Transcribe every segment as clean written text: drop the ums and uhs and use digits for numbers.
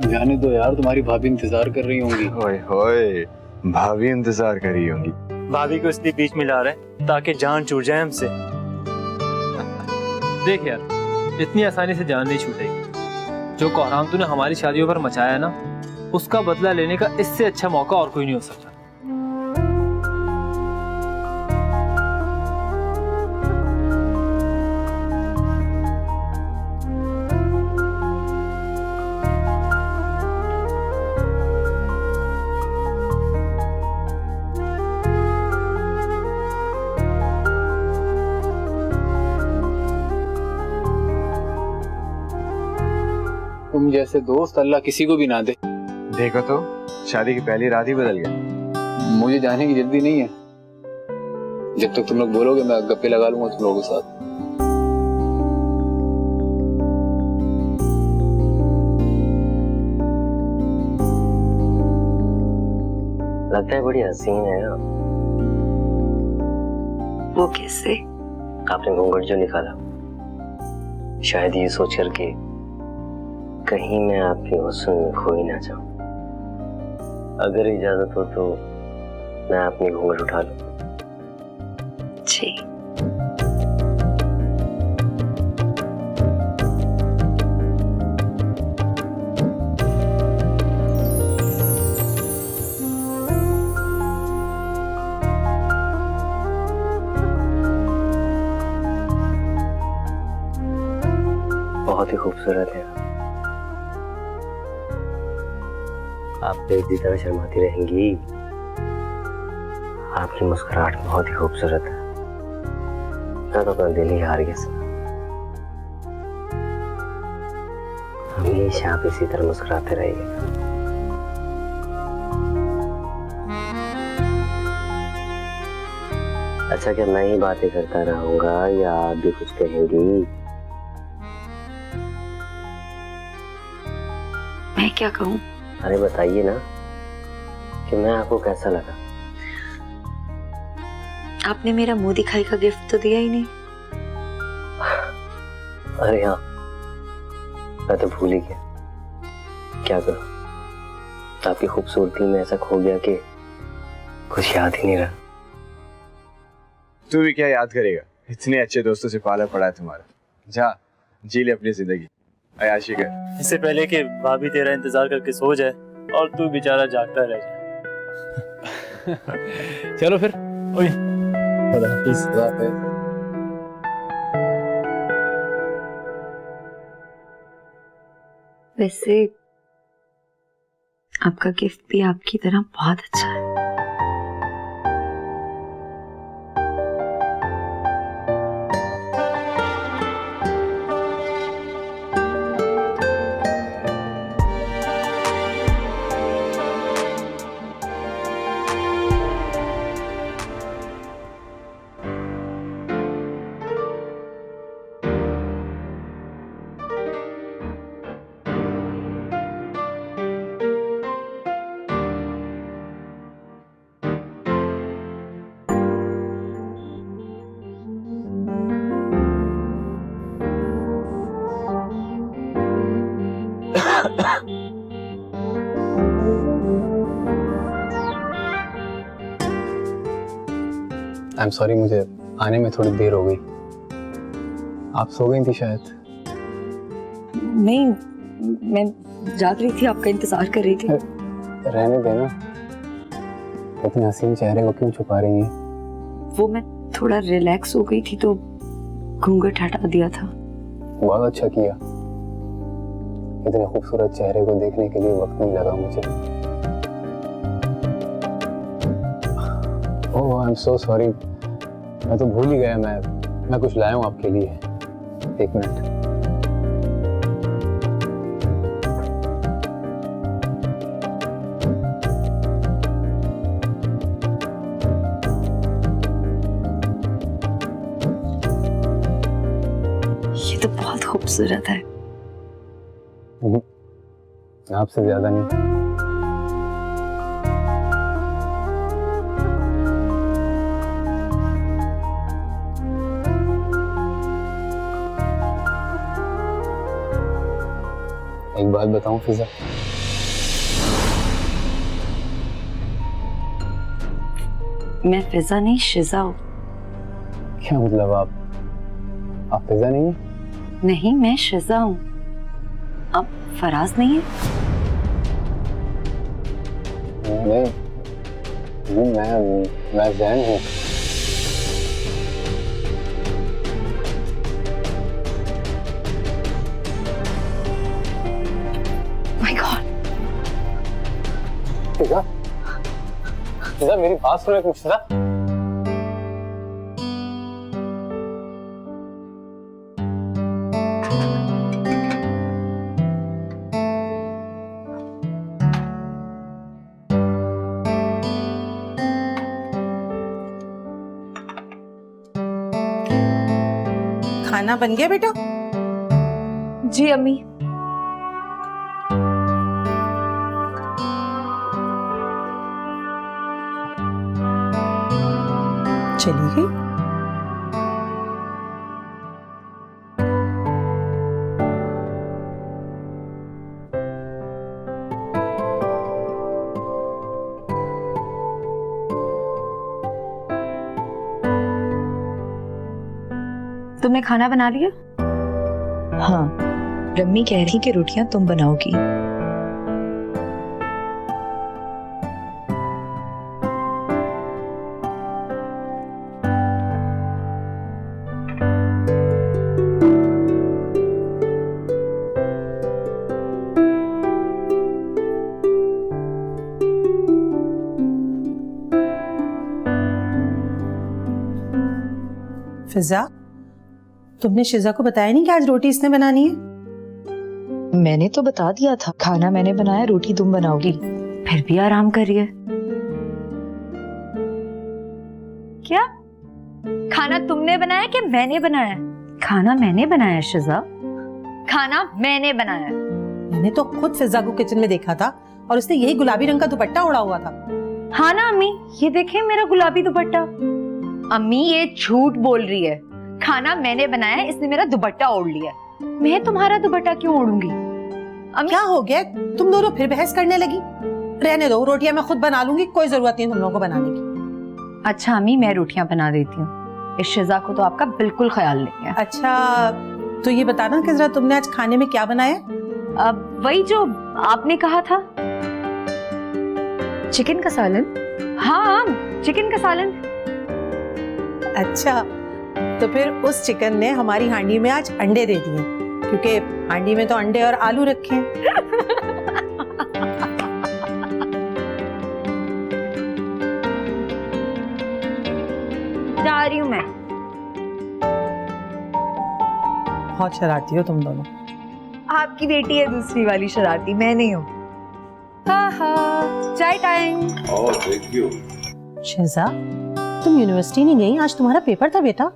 जाने दो यार, तुम्हारी भाभी इंतजार कर रही होंगी। ओए होए, भाभी इंतजार कर रही होंगी। भाभी को इसलिए बीच में ला रहे हैं ताकि जान छूट जाए हमसे। देख यार, इतनी आसानी से जान नहीं छूटेगी। जो कोहराम तूने हमारी शादियों पर मचाया ना, उसका बदला लेने का इससे अच्छा मौका और कोई नहीं हो सकता। तुम जैसे दोस्त अल्लाह किसी को भी ना दे। देखो तो, शादी की पहली रात ही बदल गया। मुझे जाने की जल्दी नहीं है। जब तक तुम लोग बोलोगे मैं गप्पे लगा लूंगा तुम लोगों के साथ। लगता है बड़ी हसीन है आप। वो कैसे? आपने घूंघट जो निकाला, शायद ये सोच कर के कहीं मैं आपके हुस्न में खो ही ना जाऊं। अगर इजाजत हो तो मैं अपनी घूंघट उठा लूं। जी। बहुत ही खूबसूरत है आप बेटी तरह शर्माती रहेंगी। आपकी मुस्कुराहट बहुत ही खूबसूरत है। मैं तो अपना दिल ही हार गया। हमेशा आप इसी तरह मुस्कुराते रहिए। अच्छा, क्या मैं ही बातें करता रहूंगा या आप भी कुछ कहेंगी? मैं क्या कहूँ? अरे बताइए ना कि मैं आपको कैसा लगा। आपने मेरा मुंह दिखाई का गिफ्ट तो दिया ही नहीं। अरे हाँ, मैं तो भूल ही गया। क्या करूं, आपकी खूबसूरती में ऐसा खो गया कि कुछ याद ही नहीं रहा। तू भी क्या याद करेगा, इतने अच्छे दोस्तों से पाला पड़ा है तुम्हारा। जा जी ले अपनी जिंदगी, अयाशी कर। इससे पहले कि भाभी तेरा इंतजार करके सो जाए और तू बेचारा जागता रह जाए। चलो फिर। ओए, वैसे आपका गिफ्ट भी आपकी तरह बहुत अच्छा है। आई एम सॉरी, मुझे आने में थोड़ी देर हो गई। आप सो गई थी शायद। नहीं, मैं जाग रही थी, आपका इंतजार कर रही थी। रहने देना, इतने हसीन चेहरे को क्यों छुपा रही हैं? वो मैं थोड़ा रिलैक्स हो गई थी तो घूंघट हटा दिया था। बहुत अच्छा किया। इतने खूबसूरत चेहरे को देखने के लिए वक्त नहीं लगा मुझे। ओह आई एम सो सॉरी, मैं तो भूल ही गया। मैं कुछ लाया हूँ आपके लिए। एक मिनट। ये तो बहुत खूबसूरत है। आपसे ज्यादा नहीं। एक बात बताऊं फिजा, मैं फिजा नहीं शिजा हूँ। क्या मतलब आप फिजा नहीं है? नहीं, मैं शिजा हूँ। आप फराज नहीं है? मैं जैन हूँ। My God. फिजा, फिजा मेरी बात सुनो एक मिनट फिजा। खाना बन गया बेटा? जी अम्मी। चली गई? तुमने खाना बना लिया? हाँ, रम्मी कह रही कि रोटियां तुम बनाओगी। फिजा, तुमने शिजा को बताया नहीं कि आज रोटी इसने बनानी है? मैंने तो बता दिया था, खाना मैंने बनाया, रोटी तुम बनाओगी। फिर भी आराम करिए। क्या खाना तुमने बनाया कि मैंने बनाया? खाना मैंने बनाया शिजा, खाना मैंने बनाया। मैंने तो खुद फिजा को किचन में देखा था और उसने यही गुलाबी रंग का दुपट्टा ओढ़ा हुआ था। हाँ ना अम्मी, ये देखें मेरा गुलाबी दुपट्टा। अम्मी ये झूठ बोल रही है। खाना मैंने बनाया, इसने मेरा दुपट्टा ओढ़ लिया। मैं तुम्हारा दुपट्टा क्यों ओढ़ूंगी? अम्मी क्या हो गया, तुम दोनों फिर बहस करने लगी? रहने दो, रोटियां मैं खुद बना लूंगी, कोई जरूरत नहीं तुम लोगों को बनाने की। अच्छा अम्मी, मैं रोटियां बना देती हूँ। इस शिजा को तो आपका बिल्कुल ख्याल नहीं है। अच्छा तो ये बताना कि जरा तुमने आज खाने में क्या बनाया? अब वही जो आपने कहा था, चिकन का सालन। हाँ, चिकन का सालन। अच्छा तो फिर उस चिकन ने हमारी हांडी में आज अंडे दे दिए, क्योंकि हांडी में तो अंडे और आलू रखे हैं। जा रही हूँ मैं। बहुत शरारती हो तुम दोनों। आपकी बेटी है दूसरी वाली शरारती, मैं नहीं हूँ। चाय टाइम। शिजा, तुम यूनिवर्सिटी नहीं गई? आज तुम्हारा पेपर था बेटा।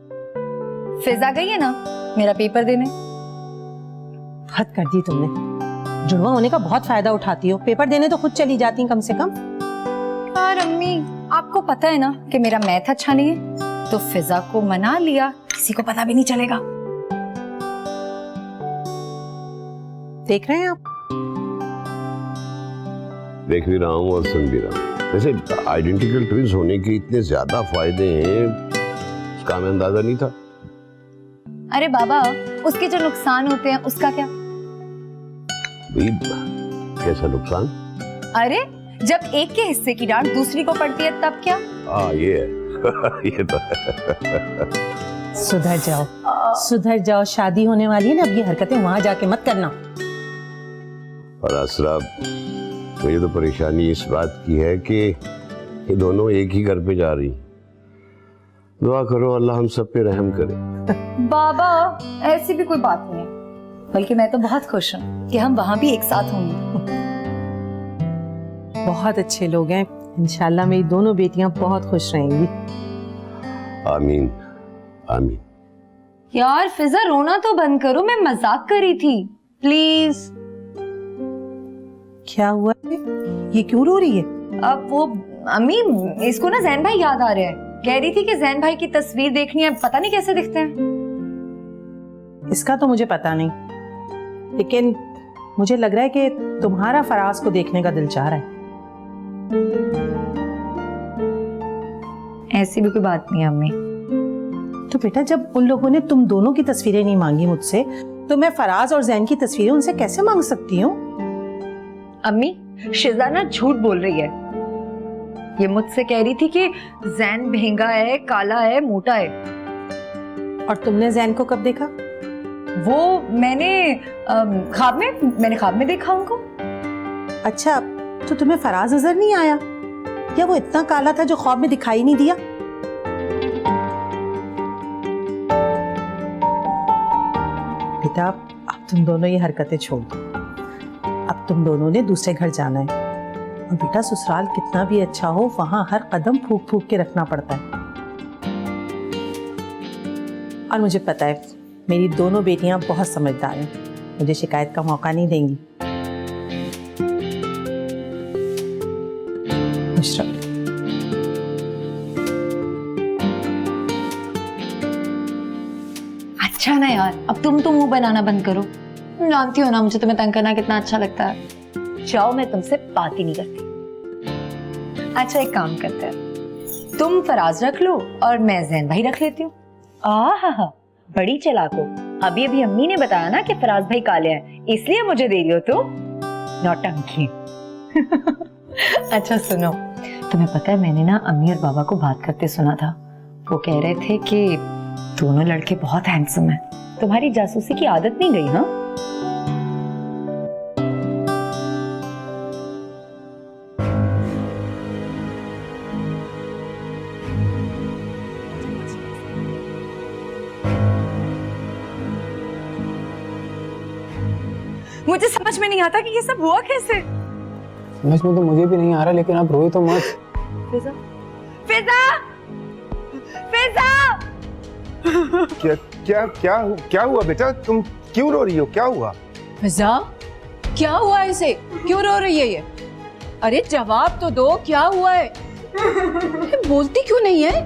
फिजा गई है ना मेरा पेपर देने। हद कर दी तुमने। जुड़वा होने का बहुत फायदा उठाती हो, पेपर देने तो खुद चली जाती कम से कम। यार अम्मी, आपको पता है ना कि मेरा मैथ अच्छा नहीं है, तो फिजा को मना लिया, किसी को पता भी नहीं चलेगा। देख रहे हैं आप? देख भी रहा हूँ और सुन भी रहा हूँ। वैसे आइडेंटिकल ट्विंस होने के इतने ज्यादा फायदे हैं, इसका हमें अंदाजा नहीं था। अरे बाबा, उसके जो नुकसान होते हैं उसका क्या? कैसा नुकसान? अरे जब एक के हिस्से की डांट दूसरी को पड़ती है तब क्या? ये है। ये तो है। सुधर जाओ, सुधर जाओ, शादी होने वाली है ना, अब ये हरकतें वहां जाके मत करना। और असरा, मुझे तो परेशानी इस बात की है कि ये दोनों एक ही घर पे जा रही। दुआ करो अल्लाह हम सब पे रहम करे। बाबा ऐसी भी कोई बात नहीं है, बल्कि मैं तो बहुत खुश हूँ कि हम वहां भी एक साथ होंगे। बहुत अच्छे लोग हैं, इंशाल्लाह मेरी दोनों बेटियां बहुत खुश रहेंगी। आमीन आमीन। यार फिजा, रोना तो बंद करो, मैं मजाक कर रही थी, प्लीज। क्या हुआ है? ये क्यों रो रही है? अब वो अम्मी, इसको ना जैन भाई याद आ रहे हैं, कह रही थी कि जैन भाई की तस्वीर देखनी है, पता नहीं कैसे दिखते हैं। इसका तो मुझे पता नहीं, लेकिन मुझे लग रहा है कि तुम्हारा फराज को देखने का दिल चाह रहा है। ऐसी भी कोई बात नहीं है अम्मी। तो बेटा जब उन लोगों ने तुम दोनों की तस्वीरें नहीं मांगी मुझसे, तो मैं फराज और जैन की तस्वीरें उनसे कैसे मांग सकती हूँ? अम्मी, शिजा ना झूठ बोल रही है। ये मुझसे कह रही थी कि जैन महंगा है, काला है, मोटा है। और तुमने जैन को कब देखा? वो मैंने ख्वाब में देखा उनको। अच्छा, तो तुम्हें फराज नजर नहीं आया, या वो इतना काला था जो ख्वाब में दिखाई नहीं दिया? बेटा अब तुम दोनों ये हरकतें छोड़ दो। अब तुम दोनों ने दूसरे घर जाना है, और बेटा ससुराल कितना भी अच्छा हो, वहां हर कदम फूक फूक के रखना पड़ता है। और मुझे पता है मेरी दोनों बेटियां बहुत समझदार हैं, मुझे शिकायत का मौका नहीं देंगी। खुश रहो। अच्छा ना यार, अब तुम तो मुंह बनाना बंद करो। तुम जानती हो ना मुझे तुम्हें तंग करना कितना अच्छा लगता है। जाओ, मैं तुमसे बात ही नहीं करती। अच्छा एक काम करते हैं, तुम फराज रख लो और मैं जैन भाई रख लेती हूँ। आहा, बड़ी चालाक हो। अभी अभी अम्मी ने बताया ना कि फराज भाई काले हैं, इसलिए मुझे दे रही हो तो नौटंकी। अच्छा सुनो, तुम्हें पता है मैंने ना अम्मी और बाबा को बात करते सुना था। वो कह रहे थे कि दोनों लड़के बहुत हैंडसम हैं। तुम्हारी जासूसी की आदत नहीं गई? हाँ, मुझे समझ में नहीं आता कि ये सब हुआ कैसे। समझ में तो मुझे भी नहीं आ रहा, लेकिन आप रोए तो मत। फिजा, फिजा, फिजा! क्या क्या क्या क्या हुआ बेटा? तुम क्यों रो रही हो? क्या हुआ? फिजा, क्या हुआ इसे? क्यों रो रही है ये? अरे जवाब तो दो, क्या हुआ है? बोलती क्यों नहीं है?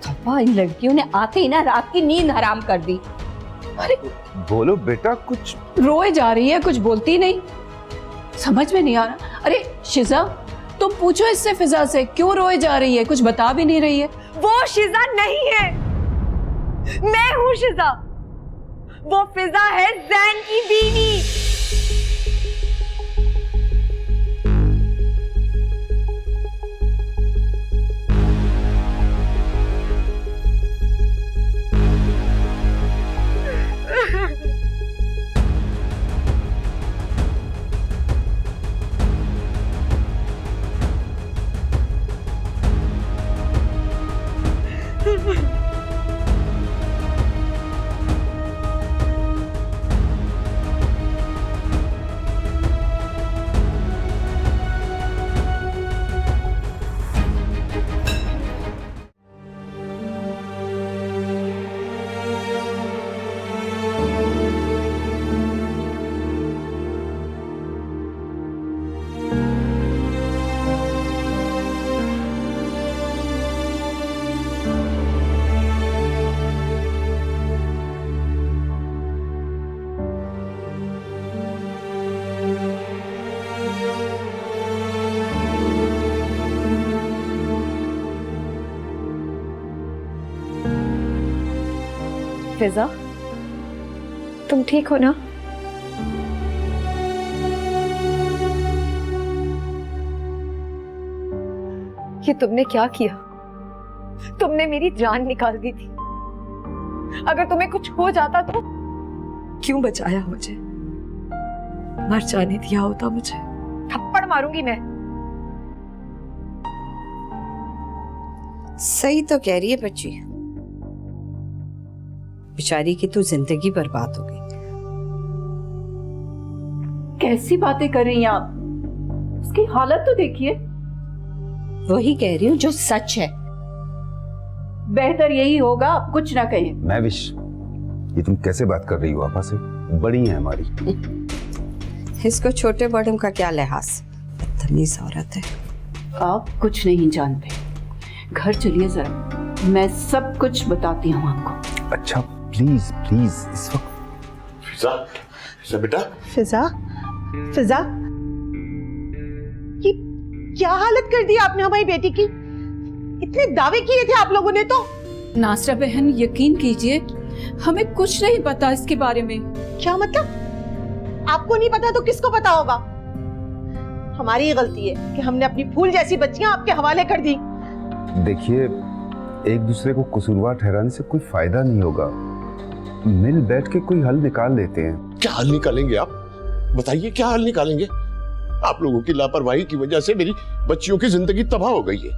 धब्बा, इन लड़कियों ने आते ही ना रात की नींद हराम कर दी। अरे बोलो बेटा, कुछ रोए जा रही है, कुछ बोलती नहीं। समझ में नहीं आ रहा। अरे शिजा, तुम पूछो इससे, फिजा से, क्यों रोए जा रही है? कुछ बता भी नहीं रही है। वो शिजा नहीं है, मैं हूँ शिजा। वो फिजा है जैन की बीवी। फिजा, तुम ठीक हो ना? ये तुमने क्या किया? तुमने मेरी जान निकाल दी थी। अगर तुम्हें कुछ हो जाता तो क्यों बचाया मुझे? मर जाने दिया होता मुझे। थप्पड़ मारूंगी मैं। सही तो कह रही है बच्ची, बेचारी की तो जिंदगी बर्बाद हो गई। कैसी बातें कर रही हैं आप? उसकी हालत तो देखिए। वही कह रही हूँ जो सच है। बेहतर यही होगा आप कुछ ना कहें। मैं विश, ये तुम कैसे बात कर रही हो? आपा से बड़ी है हमारी। इसको छोटे बड़ों का क्या लिहाज, बदतमीज औरत है। आप कुछ नहीं जानते। घर चलिए जरा, मैं सब कुछ बताती हूँ आपको। अच्छा प्लीज प्लीज, इस वक्त फिजा, बेटा, फिजा, फिजा, ये क्या हालत कर दी आपने हमारी बेटी की? इतने दावे किए थे आप लोगों ने तो। नासरा बहन, यकीन कीजिए हमें कुछ नहीं पता इसके बारे में। क्या मतलब? आपको नहीं पता तो किसको पता होगा? हमारी ही गलती है कि हमने अपनी फूल जैसी बच्चियां आपके हवाले कर दी। देखिए, एक दूसरे को कसूरवार ठहराने से कोई फायदा नहीं होगा। मिल बैठ के कोई हल निकाल लेते हैं। क्या हल निकालेंगे आप? बताइए, क्या हल निकालेंगे? आप लोगों की लापरवाही की वजह से मेरी बच्चियों की जिंदगी तबाह हो गई है।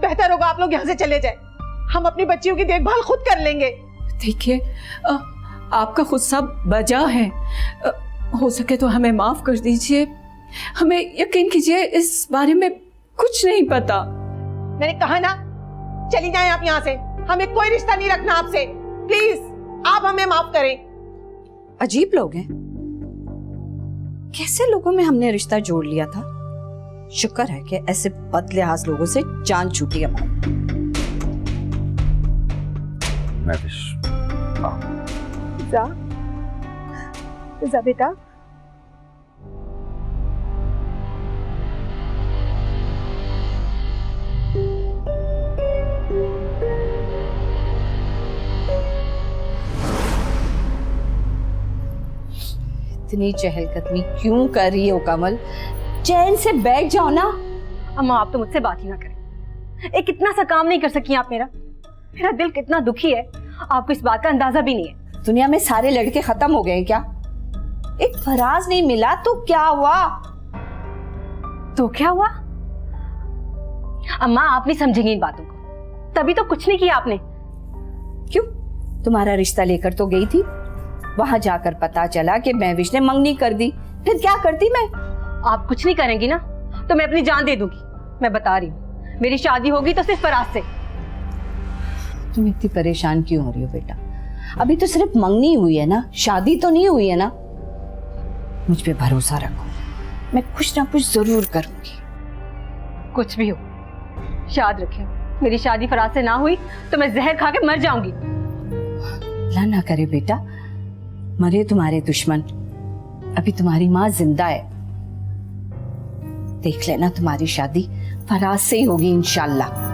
बेहतर होगा आप लोग यहाँ से चले जाएं। हम अपनी बच्चियों की देखभाल खुद कर लेंगे। देखिए, आपका गुस्सा बजा है। हो सके तो हमें माफ कर दीजिए। हमें यकीन कीजिए इस बारे में कुछ नहीं पता। मैंने कहा ना, चली जाएं आप यहाँ से। हमें कोई रिश्ता नहीं रखना आपसे। प्लीज, आप हमें माफ करें। अजीब लोग हैं, कैसे लोगों में हमने रिश्ता जोड़ लिया था। शुक्र है कि ऐसे बदलिहाज लोगों से जान छूटी हमारी। फिजा बेटा, इतनी चहलकदमी क्यों कर रही हो कमल? चैन से बैठ जाओ ना। अम्मा, आप तो मुझसे बात ही ना करें। एक इतना सा काम नहीं कर सकी आप मेरा दिल कितना दुखी है, आपको इस बात का अंदाजा भी नहीं है। दुनिया में सारे लड़के खत्म हो गए क्या? एक फराज नहीं मिला तो क्या हुआ? तो क्या हुआ? अम्मा, आप नहीं समझेंगी इन बातों को। तभी तो कुछ नहीं किया आपने। क्यों? तुम्हारा रिश्ता लेकर तो गई थी, वहां जाकर पता चला कि महविश ने मंगनी कर दी। फिर क्या करती मैं? आप कुछ नहीं करेंगी ना तो मैं अपनी जान दे दूंगी। मैं बता रही हूँ, मेरी शादी होगी तो सिर्फ फराज से। तुम इतनी परेशान क्यों हो रही हो बेटा? अभी तो सिर्फ मंगनी हुई है ना, शादी तो नहीं हुई है ना। मुझ पे भरोसा रखो, मैं कुछ ना कुछ जरूर करूंगी। कुछ भी हो, याद रखियो, मेरी शादी फराज से ना हुई तो मैं जहर खा के मर जाऊंगी। अल्लाह ना करे बेटा, मरे तुम्हारे दुश्मन। अभी तुम्हारी माँ जिंदा है। देख लेना, तुम्हारी शादी फराज से ही होगी इंशाल्लाह।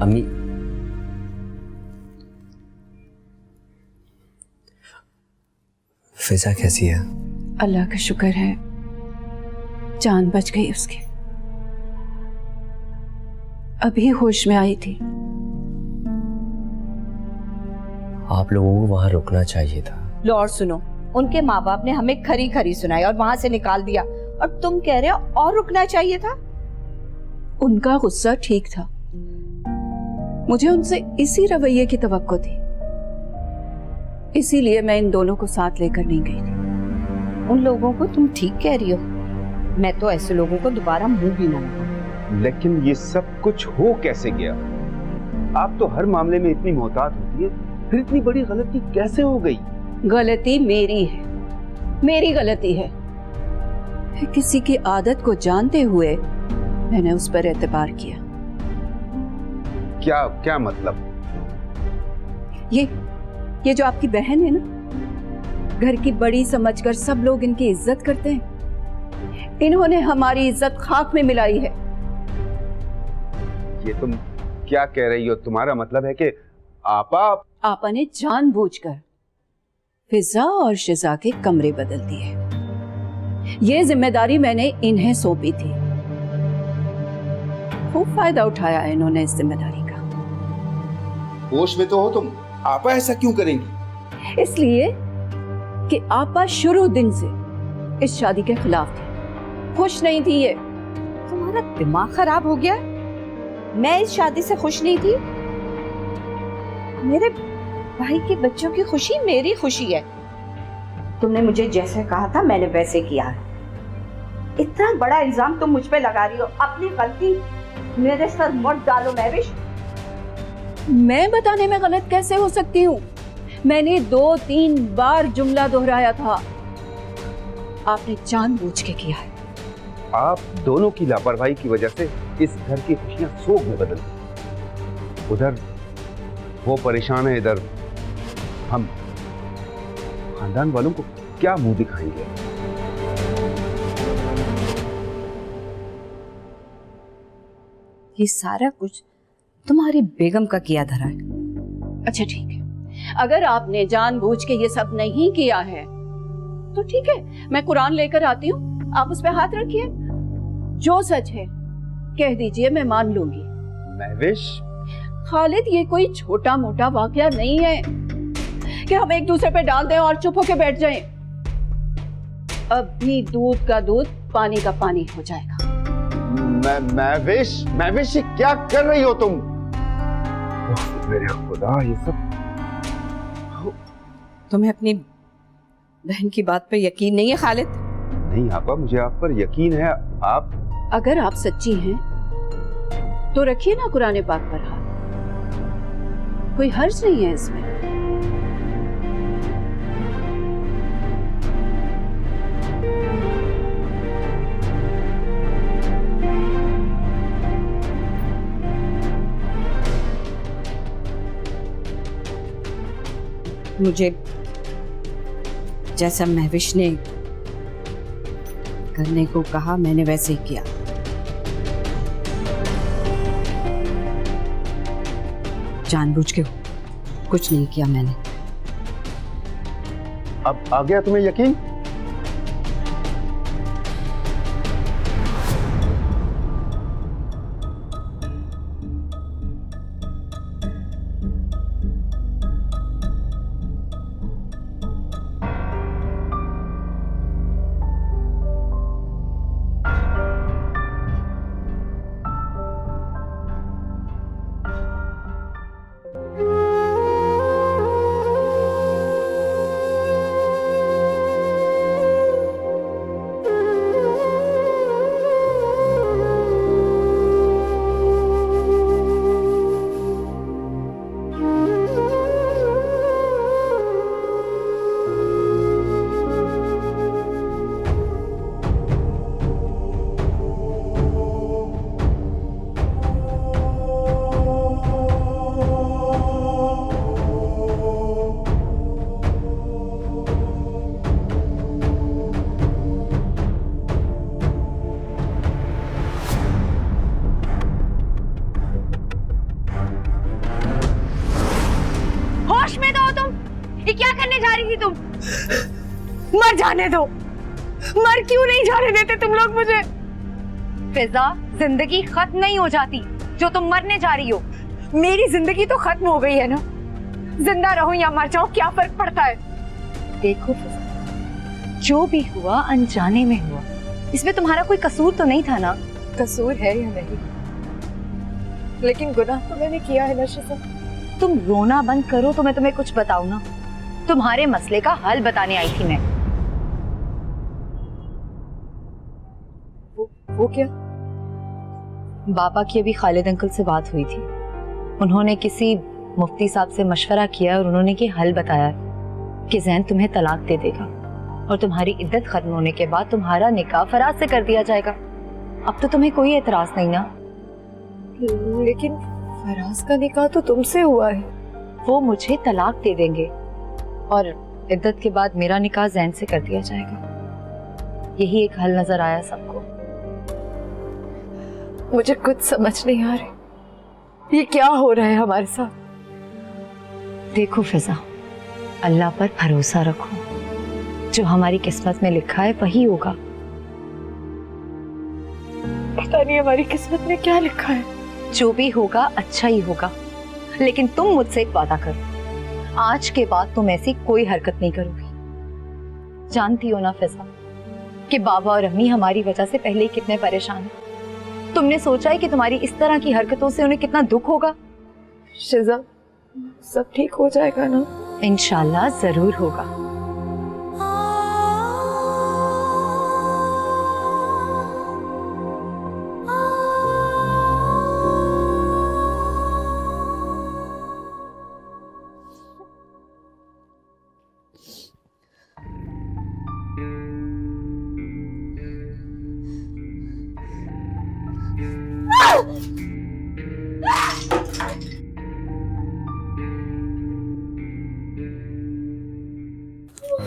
अम्मी, फिजा कैसी है? अल्लाह का शुक्र है, जान बच गई उसकी। अभी होश में आई थी। आप लोगों को वहां रुकना चाहिए था। लो और सुनो, उनके माँ बाप ने हमें खरी खरी सुनाई और वहां से निकाल दिया, और तुम कह रहे हो और रुकना चाहिए था। उनका गुस्सा ठीक था, मुझे उनसे इसी रवैये की तवक्को थी, इसीलिए मैं इन दोनों को साथ लेकर नहीं गई थी। उन लोगों को तुम ठीक कह रही हो, मैं तो ऐसे लोगों को दोबारा मुंह भी ना लगाऊं। लेकिन ये सब कुछ हो कैसे गया? आप तो हर मामले में इतनी मोहतात होती है, फिर इतनी बड़ी गलती कैसे हो गई? गलती मेरी है, मेरी गलती है। किसी की आदत को जानते हुए मैंने उस पर एतबार किया। क्या मतलब? ये जो आपकी बहन है ना, घर की बड़ी समझकर सब लोग इनकी इज्जत करते हैं। इन्होंने हमारी इज्जत खाक में मिलाई है। ये तुम क्या कह रही हो? तुम्हारा मतलब है कि आपा ने जानबूझकर फिजा और शिजा के कमरे बदल दिए। ये जिम्मेदारी मैंने इन्हें सौंपी थी। खूब फायदा उठाया है इन्होंने इस जिम्मेदारी का। होश में तो हो तुम, आपा ऐसा क्यों करेंगी? इसलिए कि आपा शुरू दिन से इस शादी के खिलाफ थे खुश नहीं थी ये। तुम्हारा दिमाग खराब हो गया? मैं इस शादी से खुश नहीं थी। मेरे भाई के बच्चों की खुशी मेरी खुशी है। तुमने मुझे जैसे कहा था मैंने वैसे किया है। इतना बड़ा इल्जाम तुम मुझ पे लगा रही हो, अपनी गलती मेरे सर मत डालो महविश। मैं बताने में गलत कैसे हो सकती हूँ? मैंने 2-3 बार जुमला दोहराया था, आपने जानबूझ के किया है। आप दोनों की लापरवाही की वजह से इस घर की खुशियां शोक में बदल गई। उधर वो परेशान है, इधर हम खानदान वालों को क्या मुंह दिखाएंगे? ये सारा कुछ तुम्हारी बेगम का किया धरा है। अच्छा ठीक है, अगर आपने जानबूझ के ये सब नहीं किया है तो ठीक है, मैं कुरान लेकर आती हूँ, आप उस पे हाथ रखिए। जो सच है कह दीजिए, मैं मान लूंगी। महविश, खालिद, ये कोई छोटा मोटा वाकया नहीं है कि हम एक दूसरे पे डाल दें और चुप होके बैठ जाएं। अब भी दूध का दूध, पानी का पानी हो जाएगा। महविश, ये क्या कर रही हो तुम? मेरे खुदा, ये सब। तुम्हें अपनी बहन की बात पे यकीन नहीं है खालिद? नहीं आपा, मुझे आप पर यकीन है। आप अगर आप सच्ची हैं तो रखिए ना कुरान पाक पर हाथ, कोई हर्ज नहीं है इसमें। मुझे जैसा महविश ने करने को कहा मैंने वैसे ही किया। जानबूझ के कुछ नहीं किया मैंने। अब आ गया तुम्हें यकीन? तुम मर जाने दो। मर क्यों नहीं जाने देते तुम लोग मुझे? फिजा, जिंदगी खत्म नहीं हो जाती जो तुम मरने जा रही हो। मेरी जिंदगी तो खत्म हो गई है ना, जिंदा रहो या मर जाओ क्या फर्क पड़ता है? देखो फिजा, जो भी हुआ अनजाने में हुआ, इसमें तुम्हारा कोई कसूर तो नहीं था ना? कसूर है या नहीं, लेकिन गुनाह तो मैंने किया है ना शिजा। तुम रोना बंद करो तो मैं तुम्हें कुछ बताऊं ना। तुम्हारे मसले का हल बताने आई थी मैं। वो क्या? बाबा की अभी खालिद अंकल से बात हुई थी। उन्होंने किसी मुफ्ती साहब से मशवरा किया और उन्होंने ये हल बताया कि ज़ैन तुम्हें तलाक दे देगा और तुम्हारी इद्दत खत्म होने के बाद तुम्हारा निकाह फराज से कर दिया जाएगा। अब तो तुम्हें कोई एतराज नहीं ना? लेकिन फराज का निकाह तो तुमसे हुआ है। वो मुझे तलाक दे देंगे और इद्दत के बाद मेरा निकाह ज़ैन से कर दिया जाएगा। यही एक हल नजर आया सबको। मुझे कुछ समझ नहीं आ रही, ये क्या हो रहा है हमारे साथ? देखो फिजा, अल्लाह पर भरोसा रखो। जो हमारी किस्मत में लिखा है वही होगा। पता नहीं हमारी किस्मत में क्या लिखा है। जो भी होगा अच्छा ही होगा, लेकिन तुम मुझसे एक वादा करो, आज के बाद तुम ऐसी कोई हरकत नहीं करोगी। जानती हो ना फिजा, कि बाबा और अम्मी हमारी वजह से पहले ही कितने परेशान हैं। तुमने सोचा है कि तुम्हारी इस तरह की हरकतों से उन्हें कितना दुख होगा? शिजा, सब ठीक हो जाएगा ना? इंशाल्लाह जरूर होगा।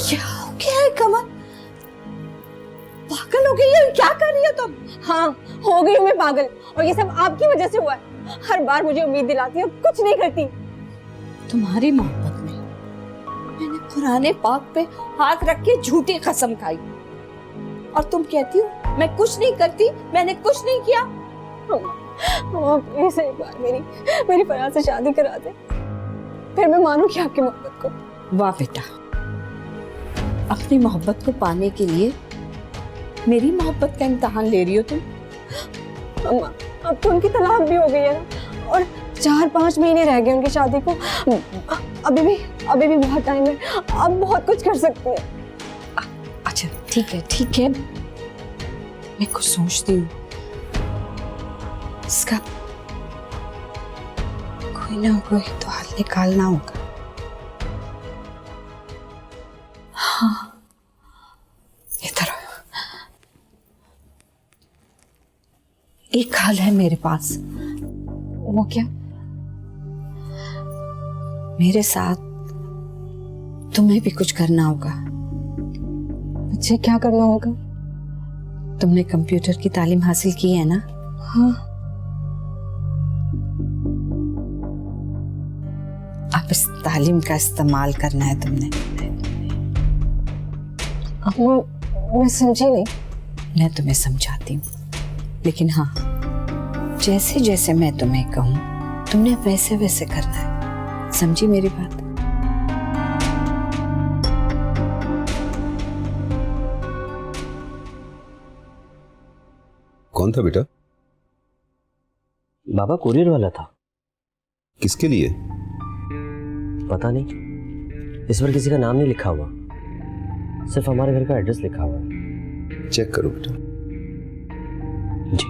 क्या हो गया है कमल? पागल हो गई है? क्या कर रही हो तुम? हाँ, हो गई हूँ मैं पागल, और ये सब आपकी वजह से हुआ है। हर बार मुझे उम्मीद दिलाती है, कुछ नहीं करती। तुम्हारी मोहब्बत में मैंने पुराने पाक पे हाथ रख के झूठी कसम खाई, और तुम कहती हो मैं कुछ नहीं करती, मैंने कुछ नहीं किया। प्लीज एक बार मेरी फराज से शादी करा दे, फिर मैं मानूंगी आपकी मोहब्बत को। वाह बेटा, अपनी मोहब्बत को पाने के लिए मेरी मोहब्बत का इम्तिहान ले रही हो तुम। अम्मा, अब तो उनकी तलाक भी हो गई है ना, और 4-5 महीने रह गए उनकी शादी को। अभी भी बहुत टाइम है, अब बहुत कुछ कर सकती है। अच्छा ठीक है, मैं कुछ सोचती हूँ, इसका कोई ना कोई तो हल निकालना होगा। हाँ, इधर एक हल है मेरे पास। वो क्या? मेरे साथ तुम्हें भी कुछ करना होगा। मुझे क्या करना होगा? तुमने कंप्यूटर की तालीम हासिल की है ना? हाँ। अब इस तालीम का इस्तेमाल करना है तुमने। मैं समझी नहीं। मैं तुम्हें समझाती हूँ, लेकिन हाँ, जैसे जैसे मैं तुम्हें कहूँ तुमने वैसे वैसे करना है, समझी मेरी बात? कौन था बेटा? बाबा कोरियर वाला था। किसके लिए? पता नहीं, इस पर किसी का नाम नहीं लिखा हुआ, सिर्फ हमारे घर का एड्रेस लिखा हुआ है। चेक करो बेटा। जी।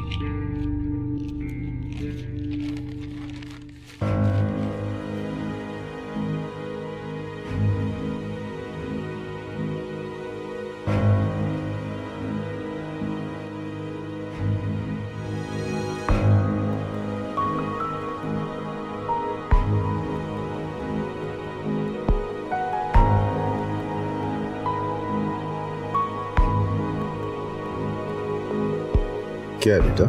क्या है बेटा?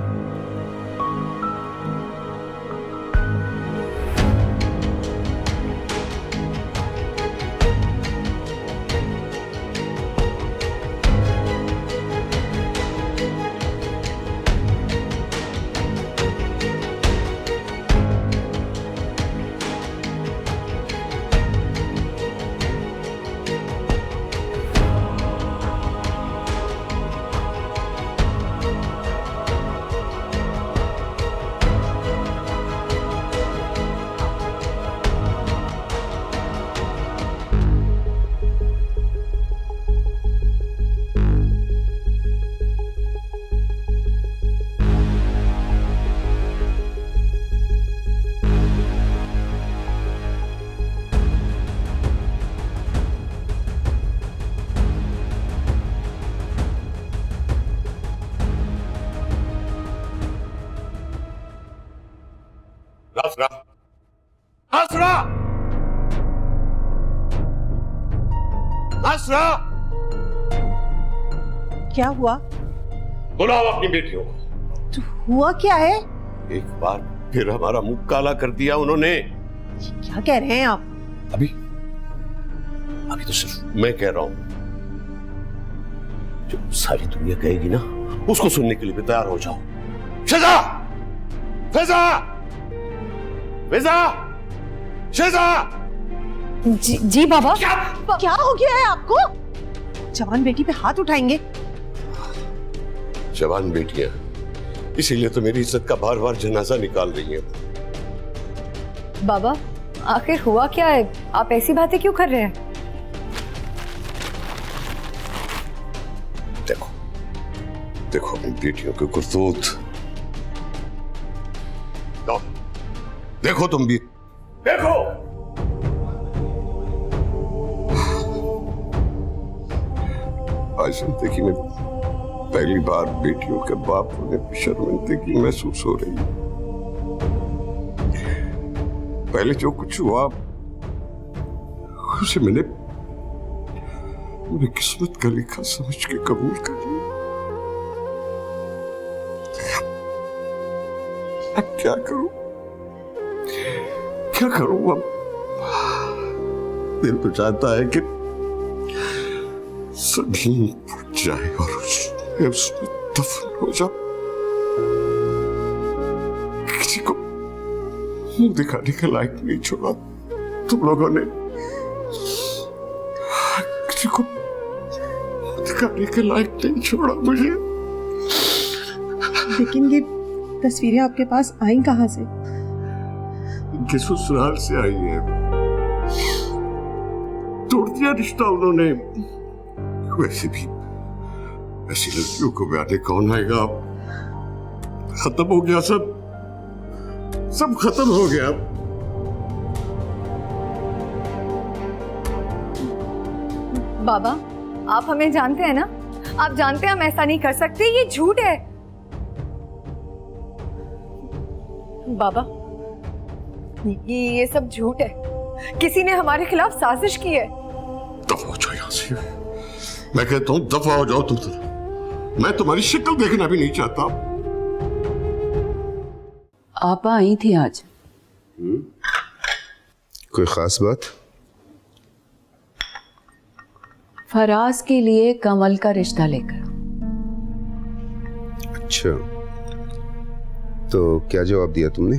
नासरा! क्या हुआ? बुलाओ अपनी बेटियों को। तो हुआ क्या है? एक बार फिर हमारा मुंह काला कर दिया उन्होंने। क्या कह रहे हैं आप? अभी तो सिर्फ मैं कह रहा हूं, जो सारी दुनिया कहेगी ना उसको सुनने के लिए भी तैयार हो जाओ। शिजा! फिजा! फिजा! शिजा! जी बाबा। क्या हो गया है आपको? जवान बेटी पे हाथ उठाएंगे? जवान बेटियां, इसीलिए तो मेरी इज्जत का बार बार जनाजा निकाल रही हैं। बाबा आखिर हुआ क्या है, आप ऐसी बातें क्यों कर रहे हैं? देखो देखो अपनी बेटियों के करतूत, देखो तुम भी देखो। आज जिंदगी में पहली बार बेटियों के बाप होने पर शर्मिंदगी महसूस हो रही है। पहले जो कुछ हुआ उसे मैंने किस्मत का लिखा समझ के कबूल कर लिया। अब क्या करूं अब? दिल तो चाहता है कि जमीन फट जाए और उसमें दफन हो जाओ। किसी को मुंह दिखाने के लायक नहीं छोड़ा तुम लोगों ने, किसी को मुंह दिखाने के लायक नहीं छोड़ा मुझे। लेकिन ये तस्वीरें आपके पास आई कहाँ से? इनके ससुराल से आई है। तोड़ दिया रिश्ता उन्होंने। वैसे भी ऐसी लड़कियों को ब्याने कौन आएगा? खत्म हो गया सब खत्म हो गया। बाबा आप हमें जानते हैं ना, आप जानते हैं हम ऐसा नहीं कर सकते, ये झूठ है। बाबा ये सब झूठ है, किसी ने हमारे खिलाफ साजिश की है। दफा हो जाओ यहाँ से, मैं कहता हूँ दफा हो जाओ तुम तो। मैं तुम्हारी शक्ल देखना भी नहीं चाहता। आपा आई थी आज। कोई खास बात? फराज के लिए कमल का रिश्ता लेकर। अच्छा, तो क्या जवाब दिया तुमने?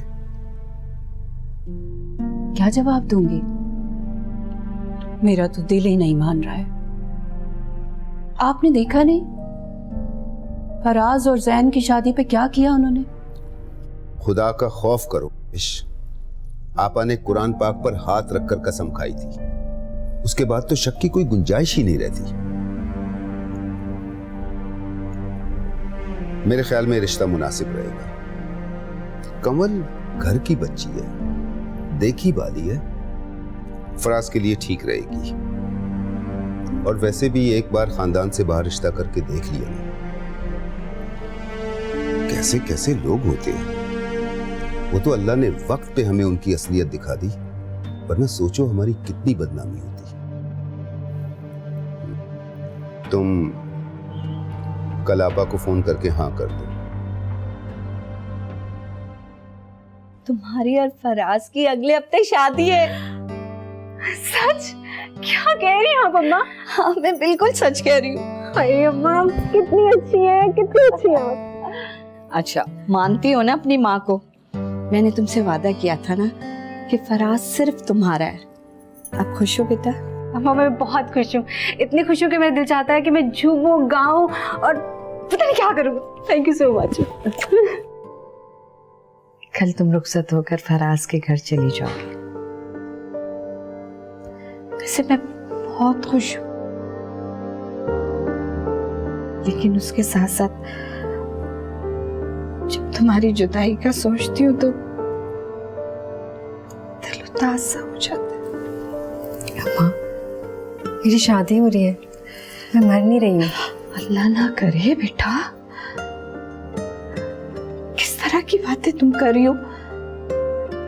क्या जवाब दूंगी, मेरा तो दिल ही नहीं मान रहा है। आपने देखा नहीं फराज और जैन की शादी पे क्या किया उन्होंने? खुदा का खौफ करो। आपा ने कुरान पाक पर हाथ रखकर कसम खाई थी, उसके बाद तो शक की कोई गुंजाइश ही नहीं रहती। मेरे ख्याल में रिश्ता मुनासिब रहेगा। कमल घर की बच्ची है, देखी बाली है, फराज के लिए ठीक रहेगी। और वैसे भी एक बार खानदान से बाहर रिश्ता करके देख लिया ना, कैसे कैसे लोग होते हैं। वो तो अल्लाह ने वक्त पे हमें उनकी असलियत दिखा दी, वरना सोचो हमारी कितनी बदनामी होती। तुम कल आपा को फोन करके हाँ कर दो। तुम्हारी और फराज की अगले हफ्ते शादी है। सच? क्या कह रही हैं आप अम्मा? हाँ मैं बिल्कुल सच कह रही हूँ। अरे अम्मा कितनी अच्छी है, कितनी अच्छी है आप। अच्छा मानती हो ना अपनी माँ को? मैंने तुमसे वादा किया था ना कि फराज सिर्फ तुम्हारा है। अब खुश हो बेटा? अम्मा मैं बहुत खुश हूँ, इतनी खुश हूँ कि मेरा दिल चाहता है कि मैं झूमूं गाऊं और पता नहीं क्या करूँ। Thank you so much. कल तुम रुखसत होकर फराज के घर चली जाओगी। वैसे मैं बहुत खुश हूँ, लेकिन उसके साथ साथ जब तुम्हारी जुदाई का सोचती हूँ तो दिल उदास सा हो जाता है। अम्मा मेरी शादी हो रही है, मैं मर नहीं रही हूँ। अल्लाह ना करे बेटा, किस तरह की बातें तुम कर रही हो?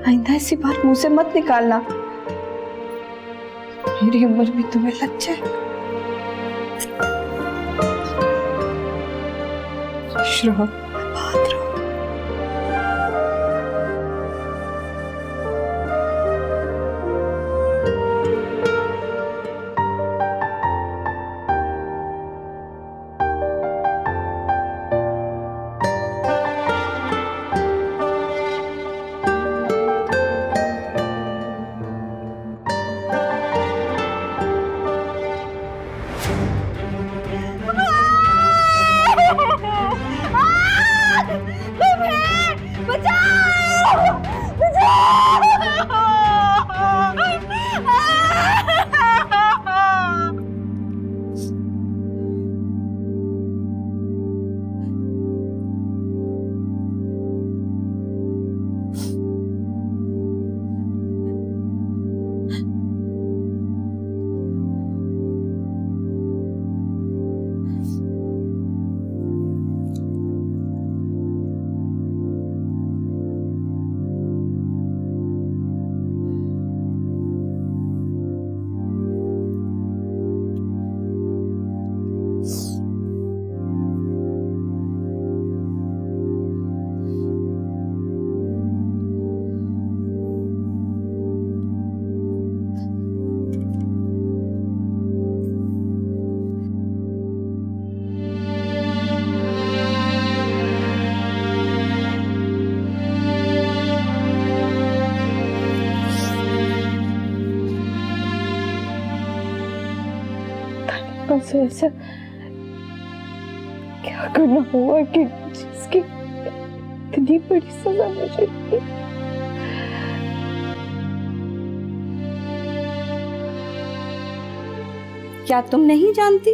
आइंदा ऐसी बात मुंह से मत निकालना, मेरी उम्र भी तुम्हें लग जाए। खुश रहो, आबाद रहो। से ऐसा क्या करना हुआ कि जिसकी इतनी बड़ी सजा मुझे दी? क्या तुम नहीं जानती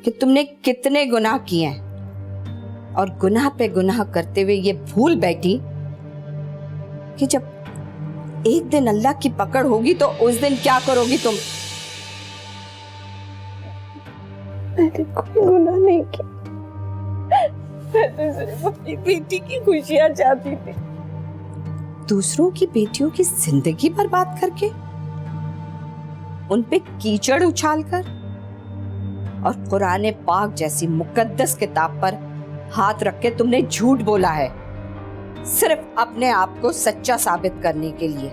कि तुमने कितने गुनाह किए हैं और गुनाह पे गुनाह करते हुए ये भूल बैठी कि जब एक दिन अल्लाह की पकड़ होगी तो उस दिन क्या करोगी तुम? मैंने कोई गुनाह नहीं किया, मैं तो सिर्फ अपनी बेटी की खुशियां चाहती थी। दूसरों की बेटियों की जिंदगी बर्बाद करके, उन पे कीचड़ उछालकर और कुरान पाक जैसी मुकद्दस किताब पर हाथ रख के तुमने झूठ बोला है, सिर्फ अपने आप को सच्चा साबित करने के लिए।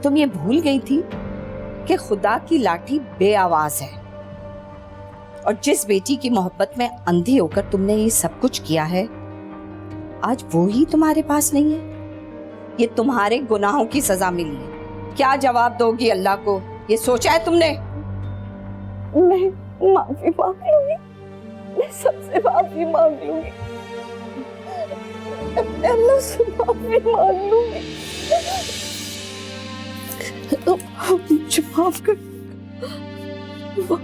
तुम ये भूल गई थी कि खुदा की लाठी बेआवाज है और जिस बेटी की मोहब्बत में अंधी होकर तुमने ये सब कुछ किया है, आज वो ही तुम्हारे पास नहीं है। ये तुम्हारे गुनाहों की सजा मिली है। क्या जवाब दोगी अल्लाह को, ये सोचा है तुमने? मैं माफी मांग लूंगी, मैं सबसे माफी मांग लूंगी, अल्लाह से माफी मांग लूंगी। मुझे माफ कर, वो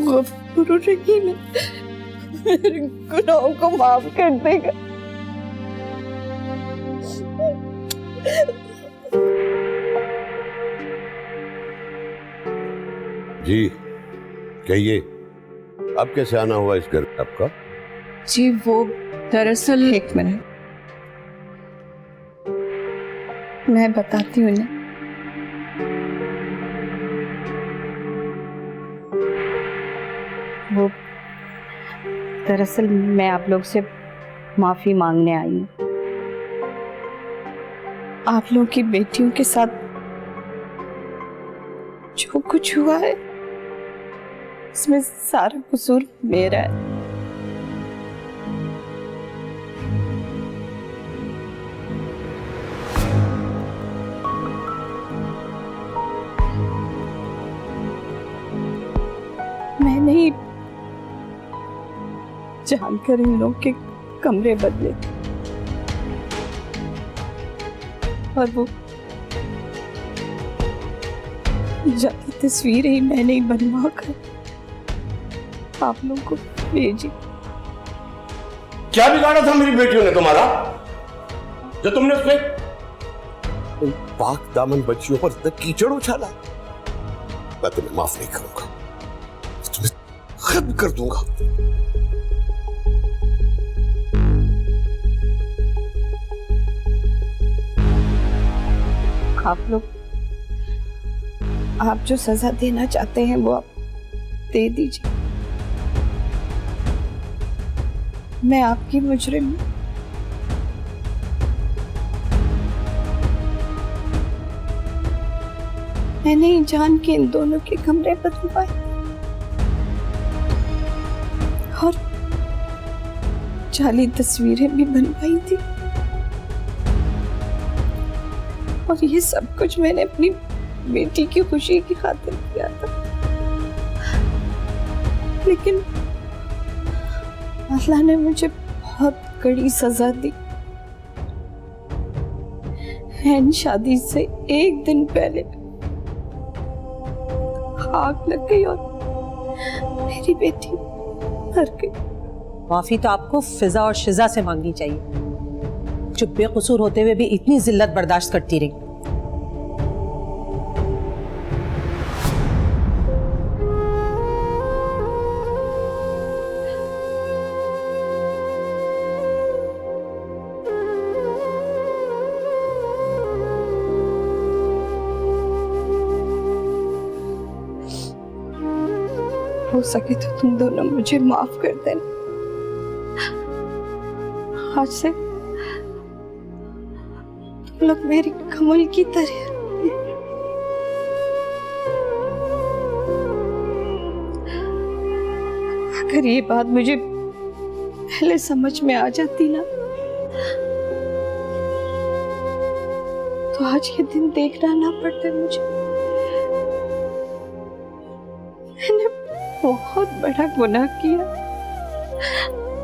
गफूर रहीम है, मेरे गुनाहों को माफ कर देगा। जी कहिए, अब कैसे आना हुआ इस घर में आपका? जी वो दरअसल, एक मिनट मैं बताती हूँ ना। वो दरअसल मैं आप लोग से माफी मांगने आई हूँ। आप लोग की बेटियों के साथ जो कुछ हुआ है इसमें सारा कसूर मेरा है। मैंने ही जानकर इन लोग के कमरे बदले और वो जाती तस्वीरें ही मैंने ही बनवा कर आप लोग को भेजी। क्या बिगाड़ा था मेरी बेटियों ने तुम्हारा, जो तुमने उसमें उन पाक दामन बच्चियों पर इतना कीचड़ उछाला? मैं तुम्हें माफ नहीं करूंगा, तुम्हें खत्म कर दूंगा। आप लोग, आप जो सजा देना चाहते हैं वो आप दे दीजिए। मैं आपकी मुजरिम हूं। मैंने ही जान के इन दोनों के कमरे बदलवाए और जाली तस्वीरें भी बनवाई थी और ये सब कुछ मैंने अपनी बेटी की खुशी की खातिर किया था। लेकिन अल्लाह ने मुझे बहुत कड़ी सजा दी। हैन शादी से एक दिन पहले आग लग गई और मेरी बेटी मर गई। माफी तो आपको फिजा और शिजा से मांगनी चाहिए, जो बेकसूर होते हुए भी इतनी जिल्लत बर्दाश्त करती रही। हो सके तो तुम दोनों मुझे माफ कर देना। आज से तुम लोग मेरी कमल की तरह। अगर ये बात मुझे पहले समझ में आ जाती ना, तो आज ये दिन देखना ना पड़ता मुझे। बहुत बड़ा गुनाह किया।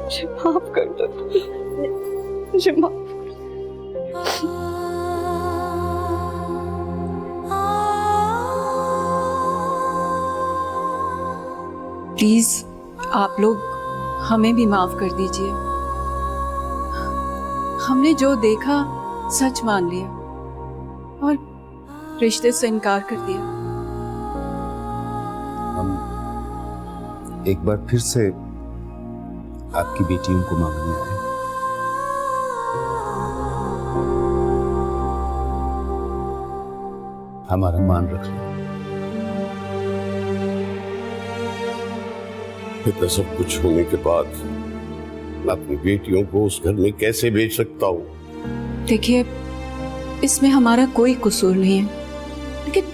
मुझे माफ कर दो, मुझे माफ। प्लीज आप लोग हमें भी माफ कर दीजिए। हमने जो देखा सच मान लिया और रिश्ते से इनकार कर दिया। हम एक बार फिर से आपकी बेटियों को मांगने आए। हमारा मान रख लो। इतना सब कुछ होने के बाद मैं अपनी बेटियों को उस घर में कैसे भेज सकता हूँ? देखिए, इसमें हमारा कोई कसूर नहीं है, लेकिन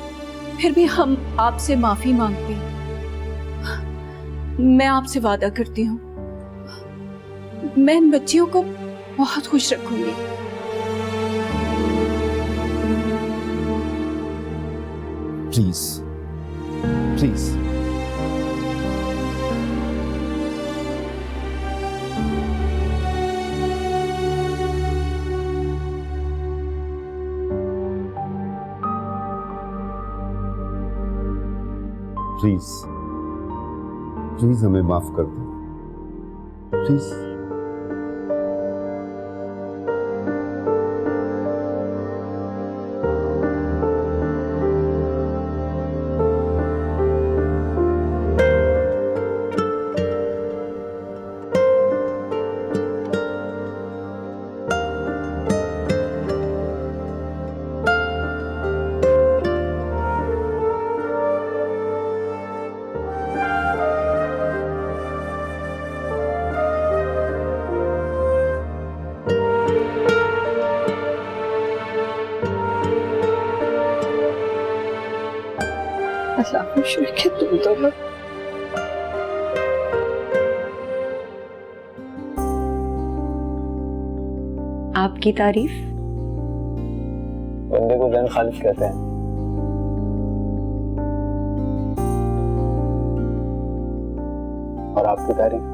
फिर भी हम आपसे माफी मांगते हैं। मैं आपसे वादा करती हूँ, मैं इन बच्चियों को बहुत खुश रखूंगी। प्लीज प्लीज प्लीज प्लीज हमें माफ कर दो, प्लीज। तुम दोनों आपकी तारीफ। बंदे को जान खालिद कहते हैं। और आपकी तारीफ।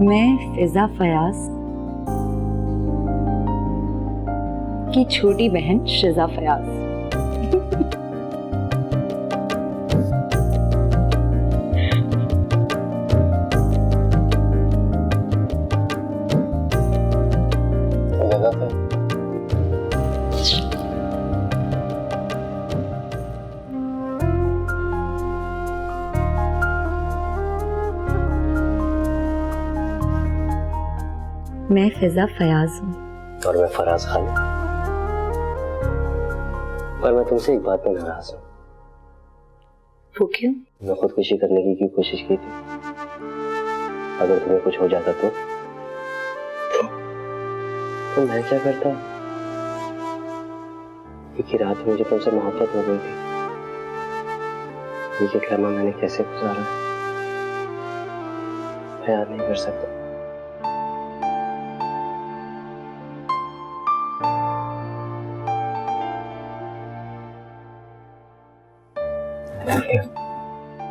मैं फिजा फयाज की छोटी बहन शिजा फयाज। मैं फिजा फयाज हूँ। और मैं फराज खान। पर मैं तुमसे एक बात में नाराज हूँ। वो क्यों? मैं खुदकुशी करने की क्यों कोशिश की थी? अगर तुम्हें कुछ हो जाता तो मैं क्या करता? एक ही रात में मुझे तुमसे मोहब्बत हो गई थी। ये लम्हा मैंने कैसे गुजारा मैं याद नहीं कर सकता।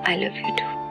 I love you too.